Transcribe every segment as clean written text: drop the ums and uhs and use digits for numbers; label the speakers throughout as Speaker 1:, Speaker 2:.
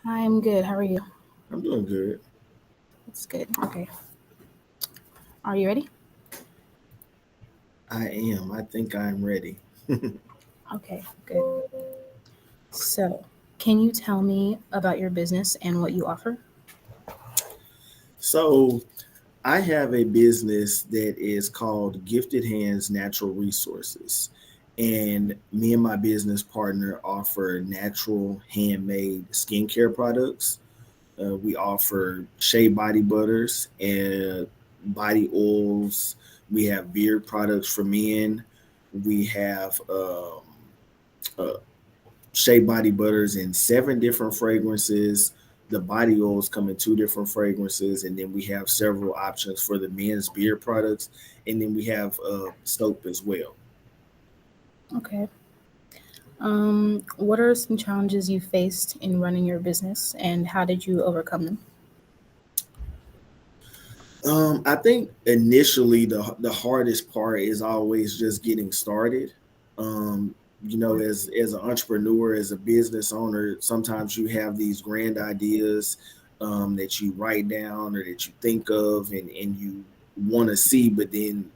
Speaker 1: I'm good. How are you?
Speaker 2: I'm doing good.
Speaker 1: That's good. Okay. Are you ready?
Speaker 2: I am. I think I'm ready.
Speaker 1: Okay, good. So, can you tell me about your business and what you offer?
Speaker 2: So, I have a business that is called Gifted Hands Natural Resources. And me and my business partner offer natural handmade skincare products. We offer shea body butters and body oils. We have beard products for men. We have uh, shea body butters in 7 different fragrances. The body oils come in 2 different fragrances, and then we have several options for the men's beard products, and then we have soap as well.
Speaker 1: Okay. What are some challenges you faced in running your business and how did you overcome them?
Speaker 2: I think initially the hardest part is always just getting started. Um, as an entrepreneur, as a business owner, sometimes you have these grand ideas that you write down or that you think of and you want to see, but then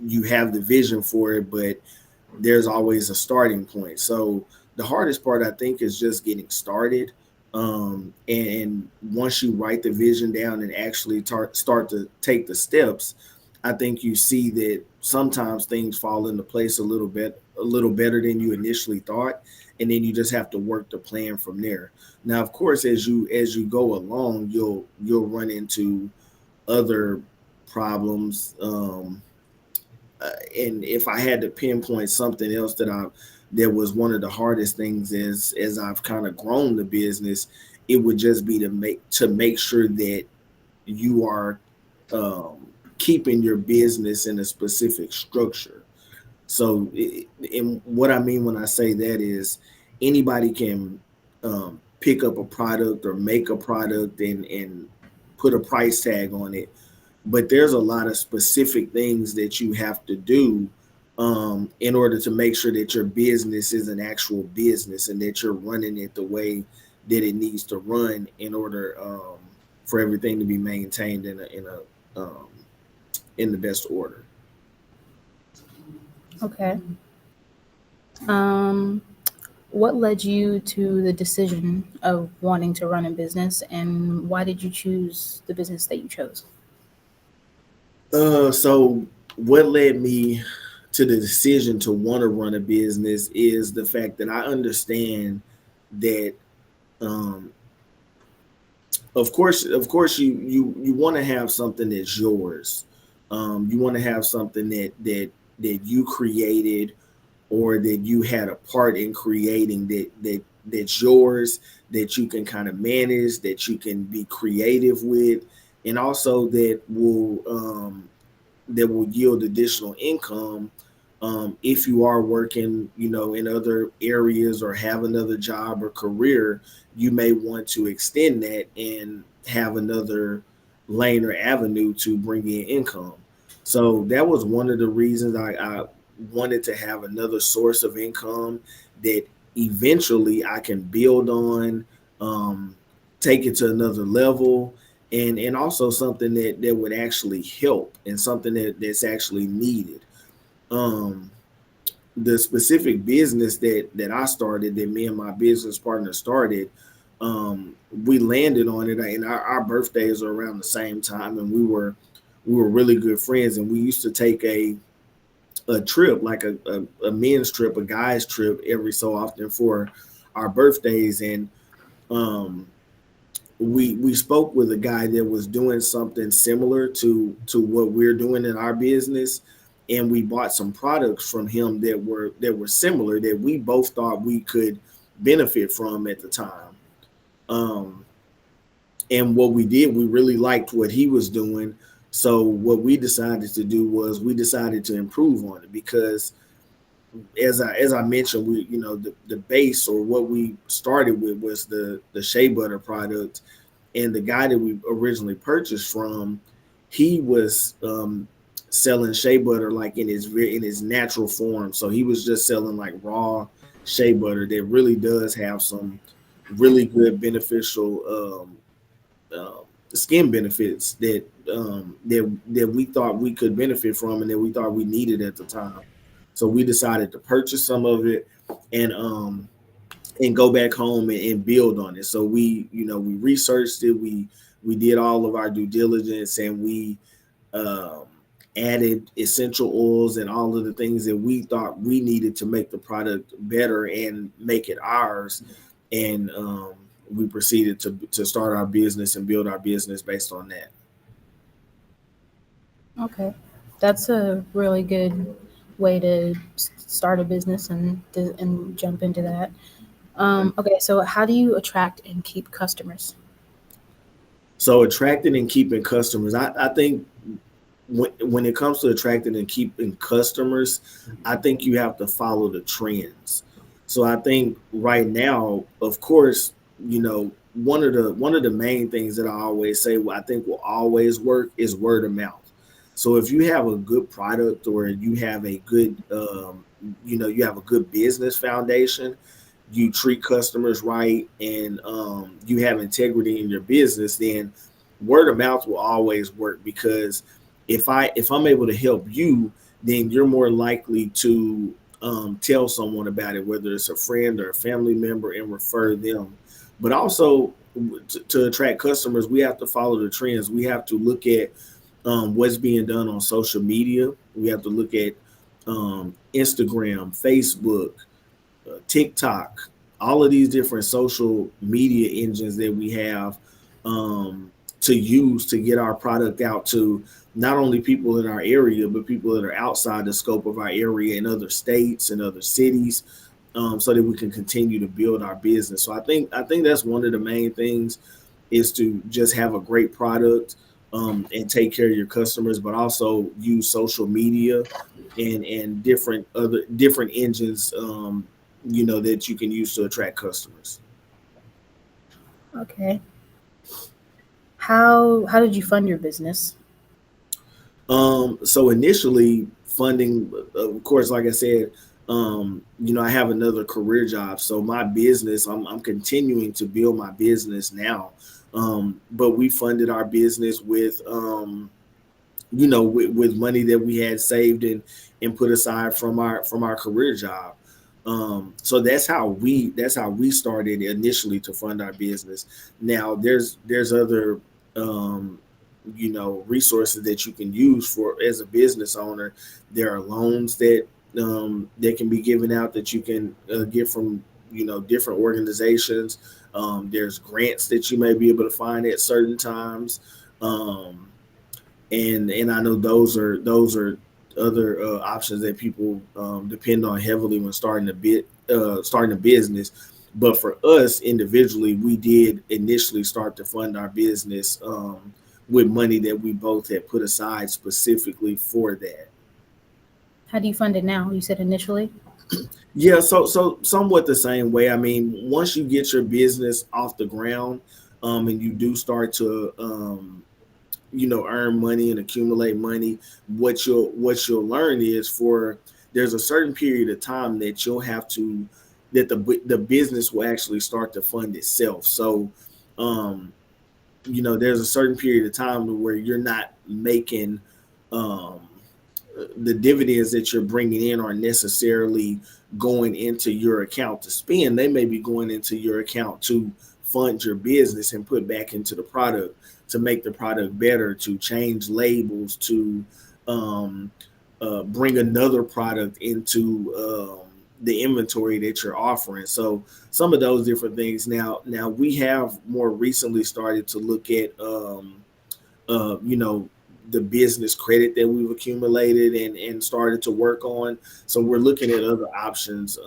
Speaker 2: you have the vision for it, but there's always a starting point. So the hardest part, I think, is just getting started. And once you write the vision down and actually start to take the steps, I think you see that sometimes things fall into place a little better than you initially thought, and then you just have to work the plan from there. Now, of course, as you go along, you'll run into other problems. And if I had to pinpoint something else that was one of the hardest things as I've kind of grown the business, it would just be to make sure that you are um, keeping your business in a specific structure. So, and what I mean when I say that is anybody can pick up a product or make a product and put a price tag on it, but there's a lot of specific things that you have to do in order to make sure that your business is an actual business and that you're running it the way that it needs to run in order for everything to be maintained in the best order.
Speaker 1: Okay. Um, what led you to the decision of wanting to run a business and why did you choose the business that you chose?
Speaker 2: So what led me to the decision to want to run a business is the fact that I understand that um, of course you want to have something that's yours. You want to have something that you created or that you had a part in creating that's yours, that you can kind of manage, that you can be creative with, and also that will yield additional income if you are working, in other areas or have another job or career. You may want to extend that and have another lane or avenue to bring in income. So that was one of the reasons I wanted to have another source of income that eventually I can build on, um, take it to another level, and also something that would actually help and something that's actually needed. Um, the specific business that I started, that me and my business partner started, we landed on it, and our birthdays are around the same time, and we were really good friends, and we used to take a trip, like a men's trip, a guy's trip, every so often for our birthdays, and um, we spoke with a guy that was doing something similar to what we're doing in our business, and we bought some products from him that were similar, that we both thought we could benefit from at the time. um and what we did, we really liked what he was doing. So what we decided to do was we decided to improve on it, because as I mentioned, we, the base, or what we started with, was the shea butter product. And the guy that we originally purchased from, he was selling shea butter like in his natural form. So he was just selling like raw shea butter that really does have really good beneficial skin benefits that we thought we could benefit from and that we thought we needed at the time. So we decided to purchase some of it and go back home and build on it. So we researched it, we did all of our due diligence, and we um, added essential oils and all of the things that we thought we needed to make the product better and make it ours. And we proceeded to start our business and build our business based on that.
Speaker 1: Okay, that's a really good way to start a business and jump into that. Okay, so how do you attract and keep customers?
Speaker 2: So attracting and keeping customers, I think when it comes to attracting and keeping customers, I think you have to follow the trends. So I think right now, of course, one of the main things that I always say, what I think will always work is word of mouth. So if you have a good product or you have a good you have a good business foundation, you treat customers right, and you have integrity in your business, then word of mouth will always work. Because if I'm able to help you, then you're more likely to tell someone about it, whether it's a friend or a family member, and refer them. But also, to attract customers, we have to follow the trends. We have to look at what's being done on social media. We have to look at Instagram, Facebook, TikTok, all of these different social media engines that we have um, to use to get our product out to not only people in our area, but people that are outside the scope of our area in other states and other cities, so that we can continue to build our business. So I think that's one of the main things, is to just have a great product, and take care of your customers, but also use social media and different engines, that you can use to attract customers.
Speaker 1: Okay, how did you fund your business?
Speaker 2: So initially, funding, of course, like I said, I have another career job. So my business, I'm continuing to build my business now. But we funded our business with money that we had saved and put aside from our career job. So that's how we started initially to fund our business. Now there's other um, resources that you can use for as a business owner. There are loans that can be given out that you can get from different organizations. There's grants that you may be able to find at certain times. Um, and I know those are other options that people depend on heavily when starting a business. But for us individually, we did initially start to fund our business with money that we both had put aside specifically for that.
Speaker 1: How do you fund it now? You said initially.
Speaker 2: Yeah, so somewhat the same way. I mean, once you get your business off the ground, and you do start to earn money and accumulate money, what you'll learn is, for there's a certain period of time that you'll have to that the business will actually start to fund itself. So um there's a certain period of time where you're not making um the dividends that you're bringing in aren't necessarily going into your account to spend. They may be going into your account to fund your business and put back into the product, to make the product better, to change labels, to um, bring another product into the inventory that you're offering. So some of those different things. Now we have more recently started to look at uh, you know, the business credit that we've accumulated and started to work on. So we're looking at other options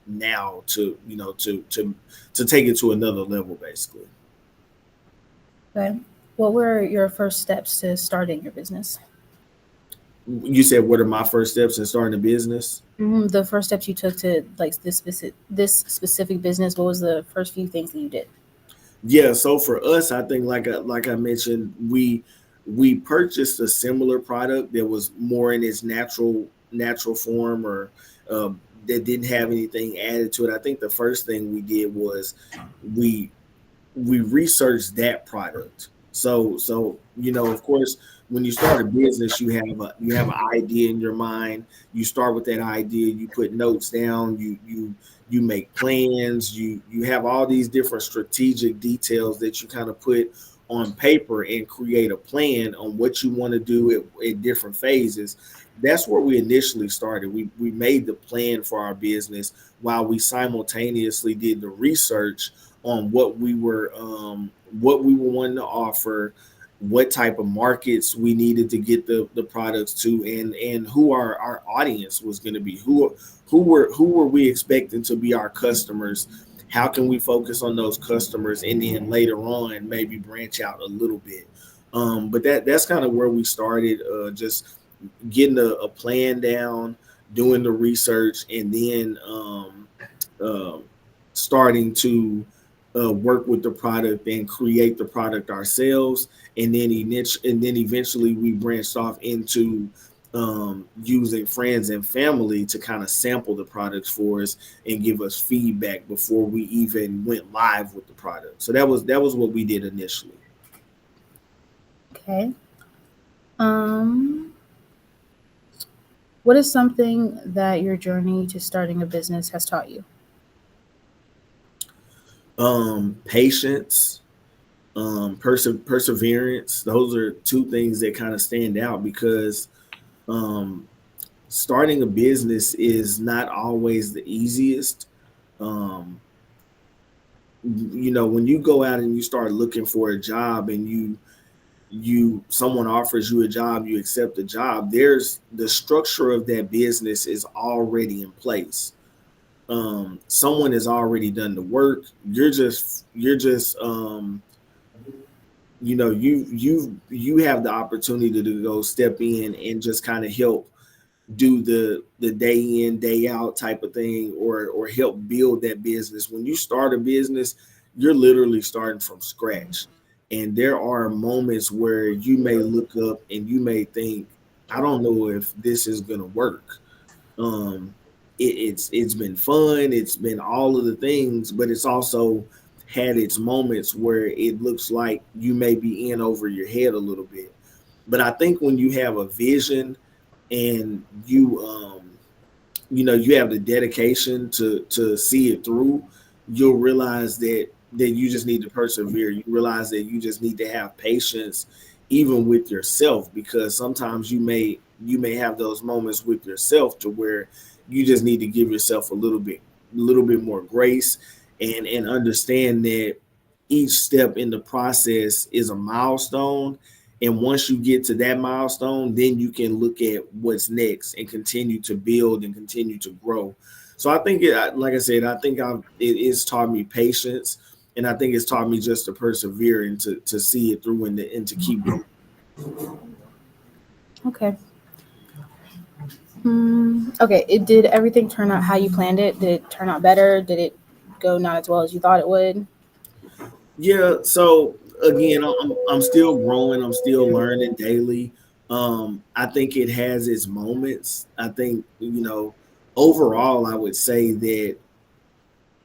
Speaker 2: now to take it to another level, basically.
Speaker 1: Okay. What were your first steps to starting your business?
Speaker 2: You said, what are my first steps in starting a business?
Speaker 1: The first steps you took to like this specific business. What was the first few things that you did?
Speaker 2: Yeah, so for us, I think like I mentioned, we purchased a similar product that was more in its natural form, or uh, that didn't have anything added to it. I think the first thing we did was we we researched that product. So of course, when you start a business, you have an idea in your mind. You start with that idea. You put notes down. You make plans. You have all these different strategic details that you kind of put on paper and create a plan on what you want to do at different phases. That's where we initially started. We made the plan for our business while we simultaneously did the research on what we were wanting to offer, what type of markets we needed to get the products to, and who our audience was going to be, who were we expecting to be our customers. How can we focus on those customers, and then later on maybe branch out a little bit. But that's kind of where we started, just getting a plan down, doing the research, and then uh, starting to work with the product and create the product ourselves, and then eventually we branched off into using friends and family to kind of sample the products for us and give us feedback before we even went live with the product. So that was what we did initially.
Speaker 1: Okay. Um, what is something that your journey to starting a business has taught you?
Speaker 2: Patience, perseverance. Those are two things that kind of stand out because um, starting a business is not always the easiest. Um, when you go out and you start looking for a job, and you someone offers you a job, you accept the job. There's the structure of that business is already in place. Someone has already done the work. You have the opportunity to go step in and just kind of help do the day in day out type of thing, or help build that business. When you start a business, you're literally starting from scratch, and there are moments where you may look up and you may think, I don't know if this is going to work. um it's been fun, it's been all of the things, but it's also had its moments where it looks like you may be in over your head a little bit. But I think when you have a vision, and you have the dedication to see it through, you'll realize that you just need to persevere. You realize that you just need to have patience, even with yourself, because sometimes you may have those moments with yourself to where you just need to give yourself a little bit more grace, and understand that each step in the process is a milestone. And once you get to that milestone, then you can look at what's next and continue to build and continue to grow. So I think, like I said, I think it's taught me patience, and I think it's taught me just to persevere and to see it through, and to keep going.
Speaker 1: Okay. Okay. Did everything turn out how you planned it? Did it turn out better? Did it go not as well as you thought it would?
Speaker 2: Yeah. So again, I'm still growing. I'm still learning daily. I think it has its moments. I think overall, I would say that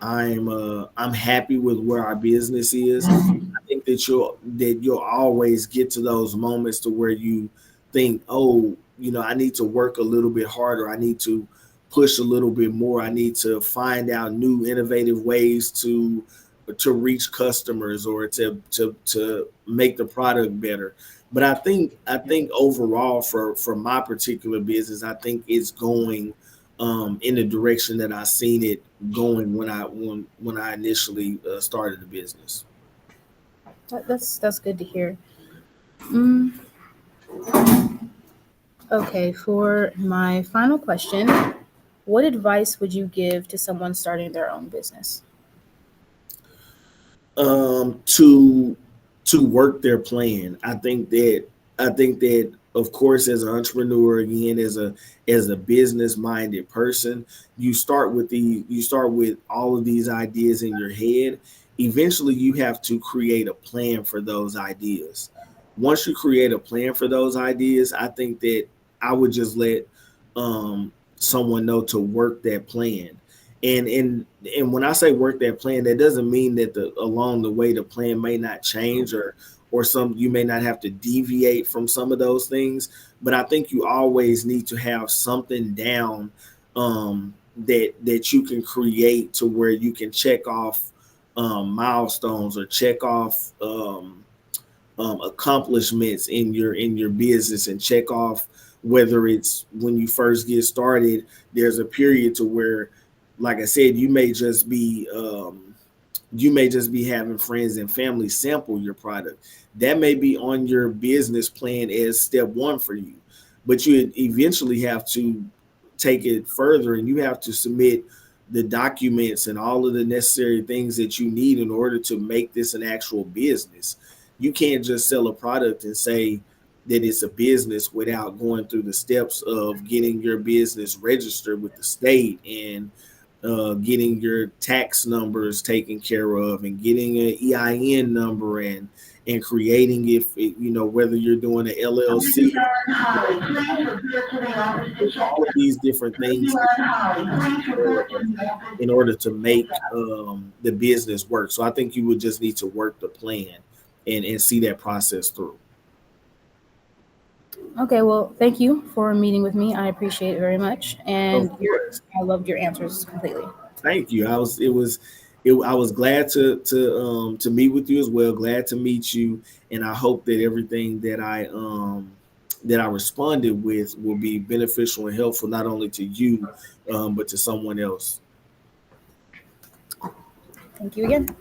Speaker 2: I'm happy with where our business is. I think that you'll always get to those moments to where you think, oh, I need to work a little bit harder. I need to push a little bit more. I need to find out new innovative ways to reach customers, or to make the product better. But I think overall, for my particular business, I think it's going in the direction that I seen it going when I initially started the business.
Speaker 1: That's good to hear. Mm, okay. For my final question, what advice would you give to someone starting their own business?
Speaker 2: To work their plan. I think that of course, as an entrepreneur, again, as a business minded person, you start with all of these ideas in your head. Eventually you have to create a plan for those ideas. Once you create a plan for those ideas, I think that I would just let someone know to work that plan. And when I say work that plan, that doesn't mean that the along the way the plan may not change, or some you may not have to deviate from some of those things. But I think you always need to have something down, that you can create to where you can check off milestones, or check off accomplishments in your business, and check off whether it's when you first get started. There's a period to where, like I said, you may just be having friends and family sample your product. That may be on your business plan as step one for you, but you eventually have to take it further, and you have to submit the documents and all of the necessary things that you need in order to make this an actual business. You can't just sell a product and say that it's a business without going through the steps of getting your business registered with the state, and getting your tax numbers taken care of, and getting an EIN number, and creating, if you know, whether you're doing an LLC, all of these different things that in order to make the business work. So I think you would just need to work the plan, and see that process through.
Speaker 1: Okay, well, thank you for meeting with me. I appreciate it very much, and
Speaker 2: Of course.
Speaker 1: I loved your answers completely.
Speaker 2: Thank you. I was glad to meet with you as well. Glad to meet you, and I hope that everything that I responded with will be beneficial and helpful, not only to you, but to someone else.
Speaker 1: Thank you again.